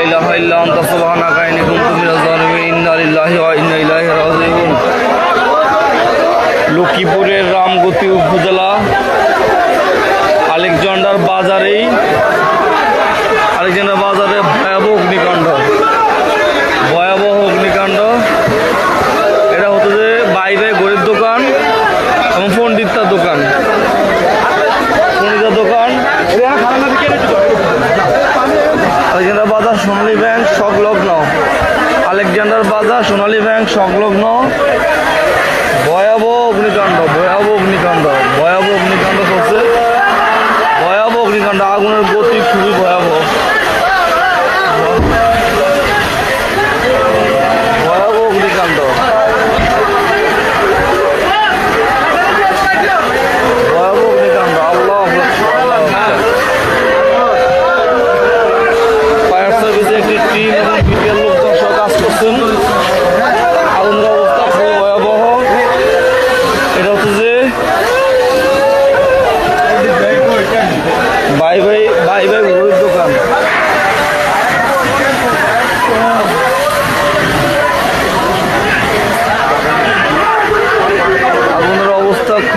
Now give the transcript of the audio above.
ইলাহা ইল্লা আনতা সুবহানাকা ইন্নী কুনতু মিনাজ জালিমিন। ইন্না লিল্লাহি ওয়া ইন্না ইলাইহি রাজিউন। লক্ষ্মীপুরের রামগতি উপজেলা আলেকজান্ডার বাজারে ভয়াবহ অগ্নিকাণ্ড। এটা হতো যে বাইরে ঘড়ির দোকান এবং পণ্ডিতার দোকান আলেকজান্ডার বাজার সোনালী ব্যাংক সংলগ্ন ভয়াবহ অগ্নিকাণ্ড চলছে। ভয়াবহ অগ্নিকাণ্ড, আগুনের গতি খুবই ভয়াবহ। অগ্নিকাণ্ড আল্লাহ ফায়ার সার্ভিসে একটি টিম এবং বিপিএল লোকজন সহ কাজ করছেন। আগুনের অবস্থা খুবই ভয়াবহ। এটা হচ্ছে যে বাই বাই